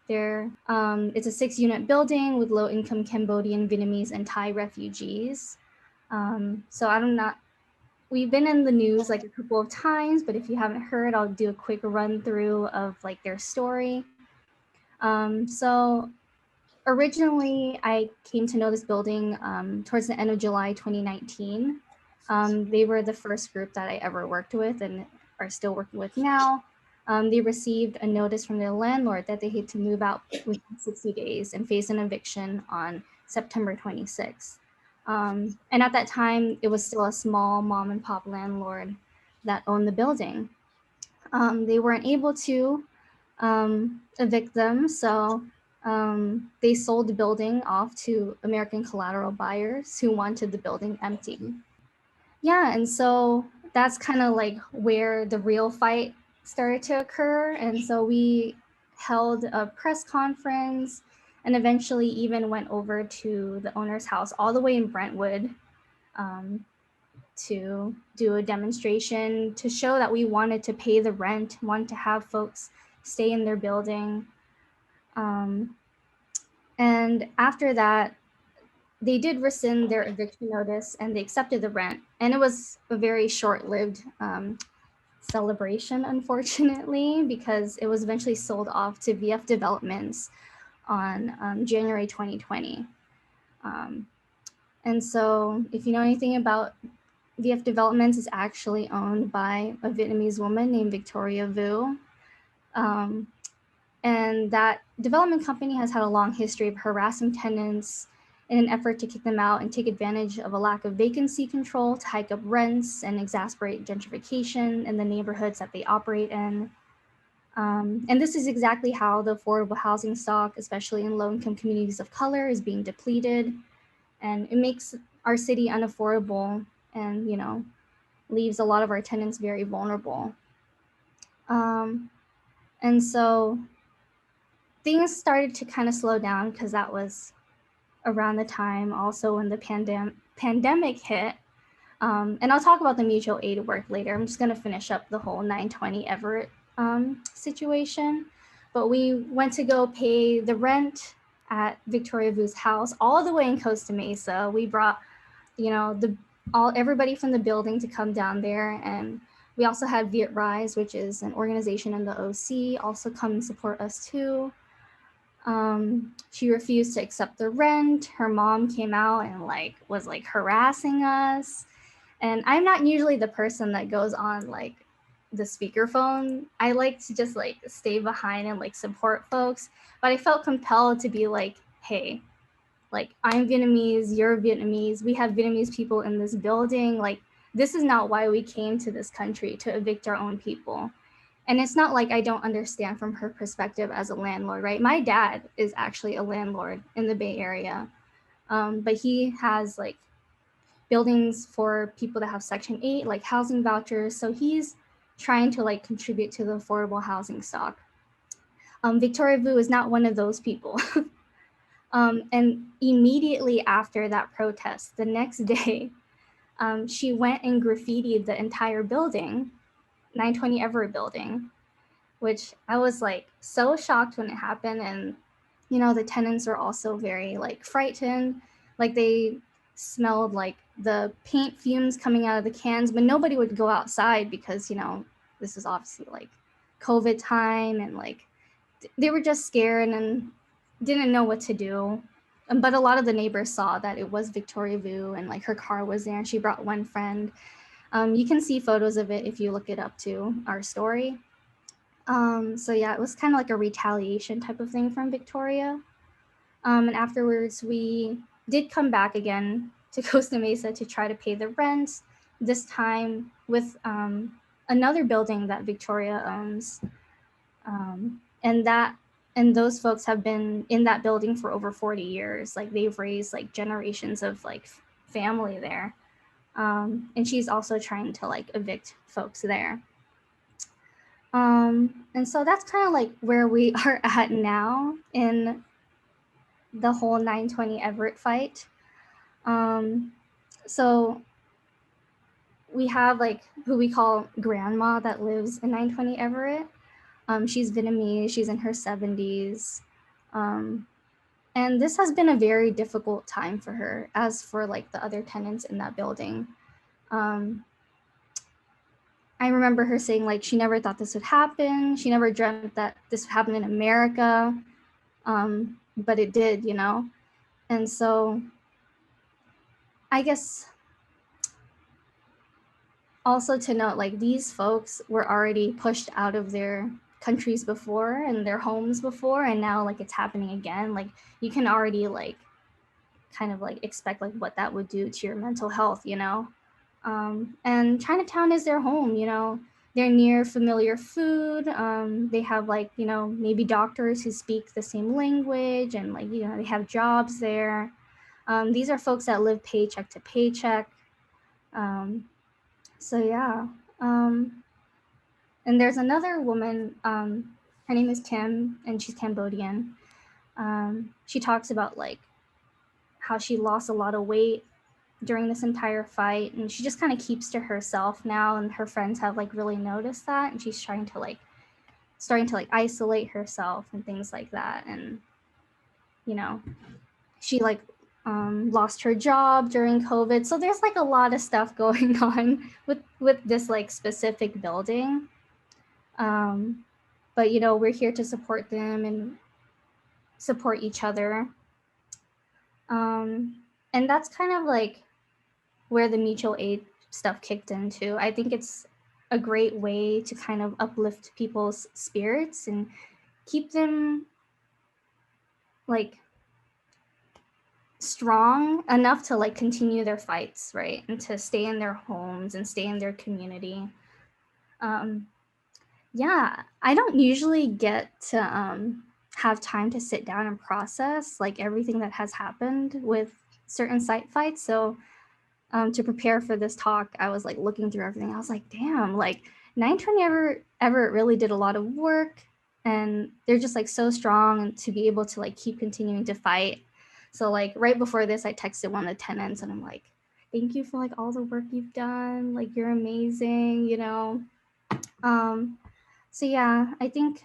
it's a 6-unit building with low-income Cambodian, Vietnamese, and Thai refugees. So I'm not We've been in the news like a couple of times, but if you haven't heard, I'll do a quick run through of like their story. So originally I came to know this building towards the end of July 2019. They were the first group that I ever worked with and are still working with now. They received a notice from their landlord that they had to move out within 60 days and face an eviction on September 26th. And at that time, it was still a small mom and pop landlord that owned the building. They weren't able to evict them, so they sold the building off to American collateral buyers who wanted the building empty. Yeah, and so that's kind of like where the real fight started to occur. And so we held a press conference and eventually even went over to the owner's house all the way in Brentwood to do a demonstration to show that we wanted to pay the rent, wanted to have folks stay in their building. And after that, they did rescind their eviction notice and they accepted the rent. And it was a very short-lived celebration, unfortunately, because it was eventually sold off to VF Developments on January 2020. And so if you know anything about VF Developments, is actually owned by a Vietnamese woman named Victoria Vu. And that development company has had a long history of harassing tenants in an effort to kick them out and take advantage of a lack of vacancy control to hike up rents and exacerbate gentrification in the neighborhoods that they operate in. And this is exactly how the affordable housing stock, especially in low-income communities of color, is being depleted. And it makes our city unaffordable and, leaves a lot of our tenants very vulnerable. And so things started to kind of slow down because that was around the time also when the pandemic hit. And I'll talk about the mutual aid work later. I'm just going to finish up the whole 920 Everett situation. But we went to go pay the rent at Victoria Vu's house all the way in Costa Mesa. We brought, everybody from the building to come down there. And we also had Viet Rise, which is an organization in the OC, also come and support us too. She refused to accept the rent. Her mom came out and was harassing us. And I'm not usually the person that goes on the speakerphone. I like to just stay behind and support folks. But I felt compelled to be hey, I'm Vietnamese, you're Vietnamese. We have Vietnamese people in this building. This is not why we came to this country, to evict our own people. And it's not like I don't understand from her perspective as a landlord, right? My dad is actually a landlord in the Bay Area, but he has like buildings for people that have Section 8, like housing vouchers. So he's trying to like contribute to the affordable housing stock. Victoria Vu is not one of those people. And immediately after that protest, the next day, she went and graffitied the entire building, 920 Everett building, which I was like so shocked when it happened. And, you know, the tenants were also very like frightened. Like they smelled like the paint fumes coming out of the cans, but nobody would go outside because, you know, this is obviously like COVID time, and like they were just scared and didn't know what to do. But a lot of the neighbors saw that it was Victoria Vu and like her car was there and she brought one friend. You can see photos of it if you look it up to our story. So yeah, it was kind of like a retaliation type of thing from Victoria. And afterwards, we did come back again to Costa Mesa to try to pay the rent, this time with another building that Victoria owns. And those folks have been in that building for over 40 years. Like they've raised like generations of like family there. And she's also trying to like evict folks there. And so that's kind of like where we are at now in the whole 920 Everett fight. So we have like who we call grandma that lives in 920 Everett. She's Vietnamese, she's in her 70s. And this has been a very difficult time for her, as for like the other tenants in that building. I remember her saying like she never thought this would happen. She never dreamt that this would happen in America. But it did, you know? And so I guess also to note, like these folks were already pushed out of their countries before and their homes before, and now like it's happening again. Like you can already like kind of like expect like what that would do to your mental health, you know? And Chinatown is their home, you know? They're near familiar food. They have like, you know, maybe doctors who speak the same language, and like, you know, they have jobs there. These are folks that live paycheck to paycheck. So yeah. And there's another woman, her name is Kim, and she's Cambodian. She talks about like how she lost a lot of weight during this entire fight, and she just kind of keeps to herself now, and her friends have like really noticed that, and she's starting to like isolate herself and things like that. And you know, she like lost her job during COVID, so there's like a lot of stuff going on with this like specific building. But you know, we're here to support them and support each other. And that's kind of like where the mutual aid stuff kicked into. I think it's a great way to kind of uplift people's spirits and keep them like strong enough to like continue their fights, right? And to stay in their homes and stay in their community. Yeah, I don't usually get to have time to sit down and process like everything that has happened with certain site fights. So to prepare for this talk, I was like looking through everything. I was like, damn, like 920 Everett really did a lot of work, and they're just like so strong, and to be able to like keep continuing to fight. So like right before this, I texted one of the tenants and I'm like, thank you for like all the work you've done. Like you're amazing, you know? So yeah, I think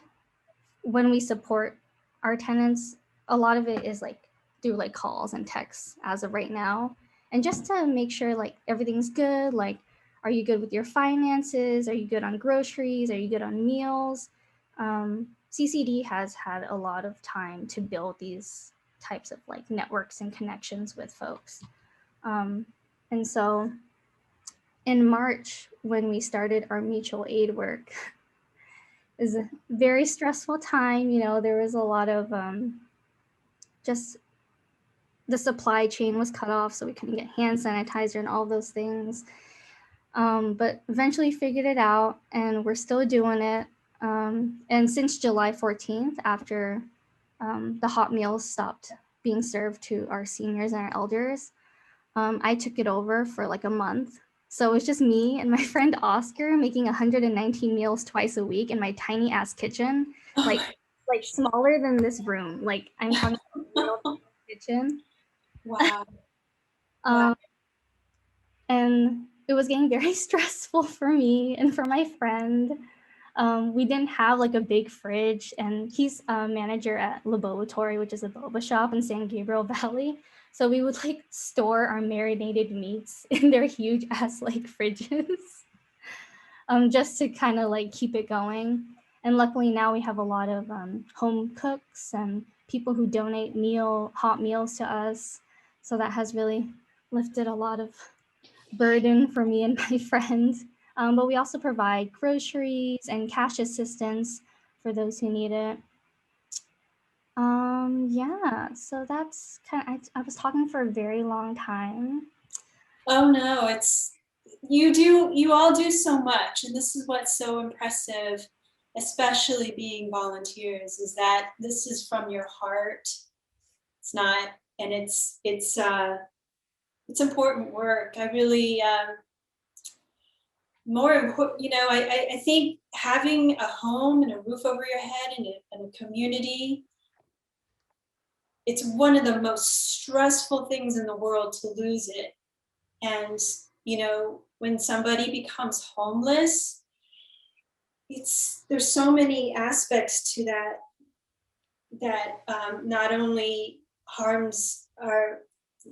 when we support our tenants, a lot of it is like through like calls and texts as of right now. And just to make sure like everything's good, like, are you good with your finances? Are you good on groceries? Are you good on meals? CCD has had a lot of time to build these types of like networks and connections with folks. And so in March, when we started our mutual aid work, is a very stressful time. You know, there was a lot of just the supply chain was cut off, so we couldn't get hand sanitizer and all those things. But eventually figured it out, and we're still doing it. And since July 14th, after the hot meals stopped being served to our seniors and our elders, I took it over for like a month. So it was just me and my friend Oscar making 119 meals twice a week in my tiny ass kitchen, like smaller than this room. Like I'm talking about a little kitchen. Wow. Um, and it was getting very stressful for me and for my friend. We didn't have like a big fridge, and he's a manager at Laboratory, which is a boba shop in San Gabriel Valley. So we would like store our marinated meats in their huge ass like fridges, just to kind of like keep it going. And luckily now we have a lot of home cooks and people who donate hot meals to us. So that has really lifted a lot of burden for me and my friends. But we also provide groceries and cash assistance for those who need it. Yeah, so that's I was talking for a very long time. Oh no, you all do so much, and this is what's so impressive, especially being volunteers, is that this is from your heart. It's not, and it's important work. I really more important, I think having a home and a roof over your head and a community, it's one of the most stressful things in the world to lose it. And when somebody becomes homeless, there's so many aspects to that not only harms our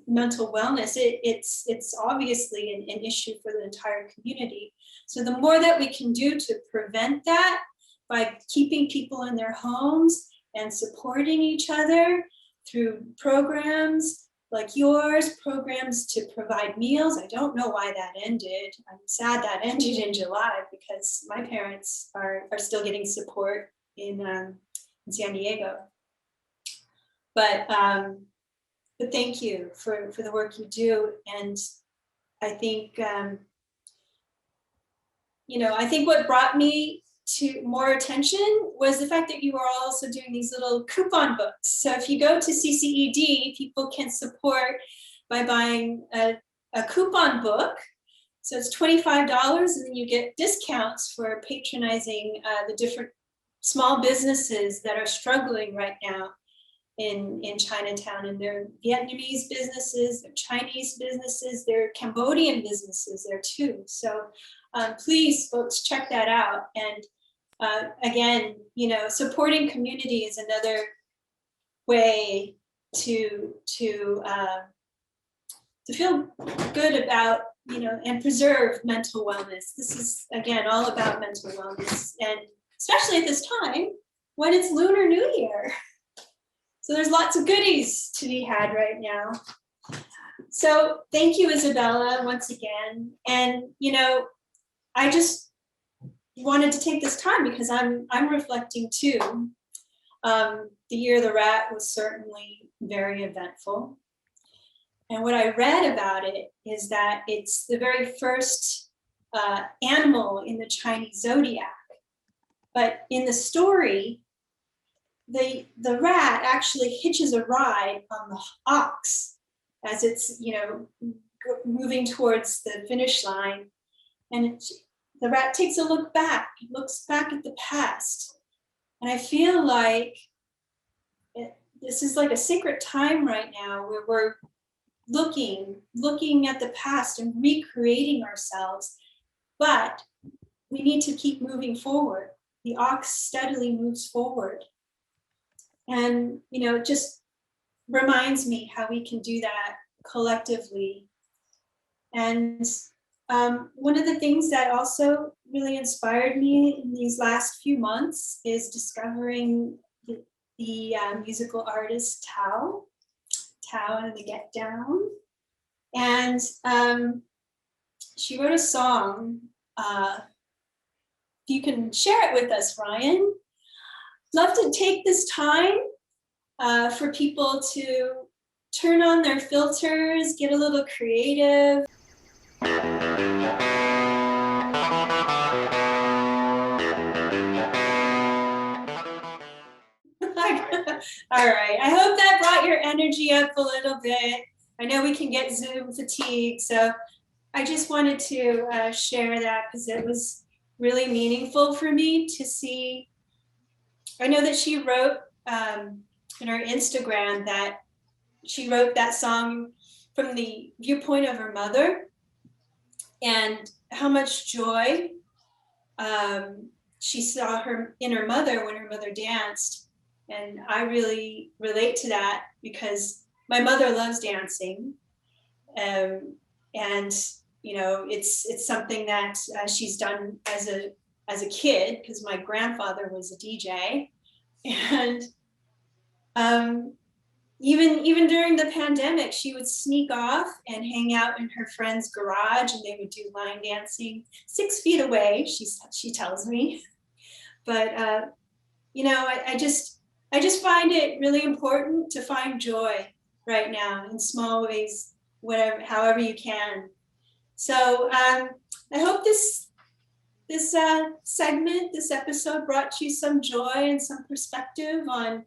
mental wellness, it's obviously an issue for the entire community. So the more that we can do to prevent that by keeping people in their homes and supporting each other through programs like yours, programs to provide meals. I don't know why that ended. I'm sad that ended in July, because my parents are still getting support in San Diego. But thank you for the work you do. And I think, I think what brought me to more attention was the fact that you are also doing these little coupon books. So if you go to CCED, people can support by buying a coupon book. So it's $25, and then you get discounts for patronizing the different small businesses that are struggling right now in Chinatown. And there are Vietnamese businesses, there are Chinese businesses, there are Cambodian businesses there too. So please, folks, check that out. And again, supporting community is another way to feel good about, and preserve mental wellness. This is, again, all about mental wellness, and especially at this time when it's Lunar New Year. So there's lots of goodies to be had right now. So thank you, Isabella, once again. And, I just wanted to take this time because I'm reflecting too. The Year of the Rat was certainly very eventful. And what I read about it is that it's the very first animal in the Chinese zodiac. But in the story, the rat actually hitches a ride on the ox as it's moving towards the finish line, and the rat takes a look back. It looks back at the past, and I feel like this is like a sacred time right now where we're looking at the past and recreating ourselves, but we need to keep moving forward. The ox steadily moves forward. And, it just reminds me how we can do that collectively. And one of the things that also really inspired me in these last few months is discovering the musical artist Tao and the Get Down. And she wrote a song. You can share it with us, Ryan. Love to take this time for people to turn on their filters, get a little creative. All right. I hope that brought your energy up a little bit. I know we can get Zoom fatigue, so I just wanted to share that because it was really meaningful for me to see. I know that she wrote in her Instagram that she wrote that song from the viewpoint of her mother, and how much joy she saw her in her mother when her mother danced. And I really relate to that because my mother loves dancing, and you know, it's something that she's done as a kid because my grandfather was a DJ, and even during the pandemic, she would sneak off and hang out in her friend's garage, and they would do line dancing 6 feet away. She tells me, but you know, I just find it really important to find joy right now in small ways, whatever, however you can. So I hope this segment, this episode, brought you some joy and some perspective on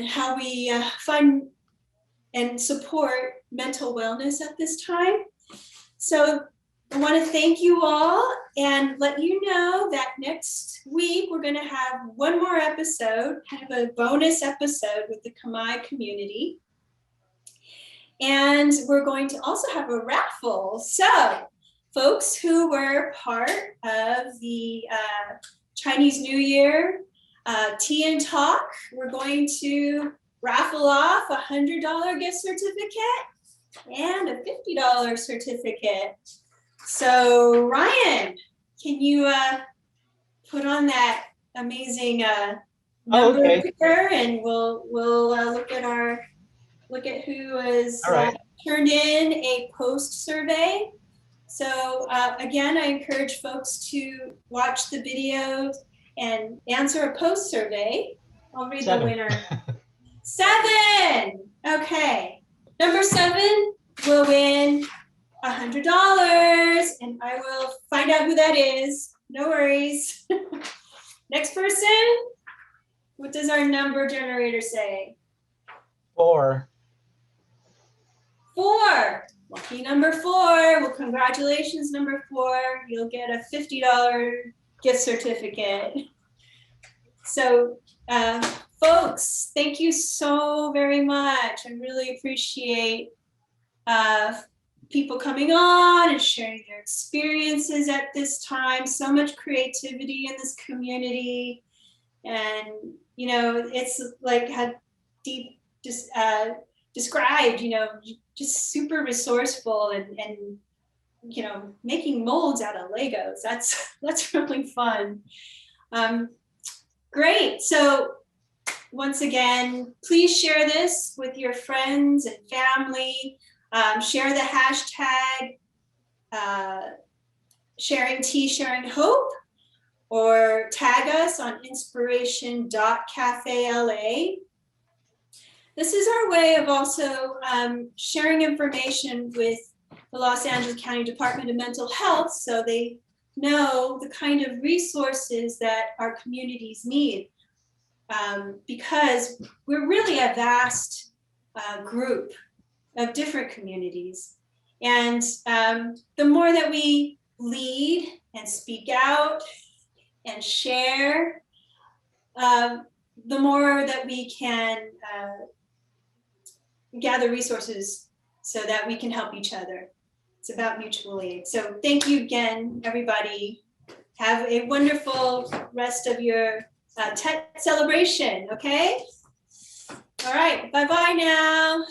how we find and support mental wellness at this time. So I want to thank you all and let you know that next week we're going to have one more episode, kind of a bonus episode with the Khmer community. And we're going to also have a raffle. So folks who were part of the Chinese New Year Tea and Talk, we're going to raffle off a $100 gift certificate and a $50 certificate. So Ryan, can you put on that amazing number here, and we'll look at who has turned in a post survey. So again, I encourage folks to watch the videos and answer a post survey. I'll read 7. The winner. 7. Okay. Number 7 will win $100, and I will find out who that is. No worries. Next person. What does our number generator say? 4. 4. Lucky number 4. Well, congratulations, number 4. You'll get a $50 gift certificate. So, folks, thank you so very much. I really appreciate people coming on and sharing their experiences at this time. So much creativity in this community. And, you know, it's like how Diep just described, you know, just super resourceful and you know, making molds out of Legos. That's really fun. Great. So once again, please share this with your friends and family. Share the hashtag sharing tea, sharing hope, or tag us on inspiration.cafela. This is our way of also sharing information with the Los Angeles County Department of Mental Health so they know the kind of resources that our communities need, because we're really a vast group of different communities. And the more that we lead and speak out and share, the more that we can gather resources so that we can help each other. It's about mutual aid. So thank you again, everybody. Have a wonderful rest of your Tet celebration, okay? All right, bye-bye now.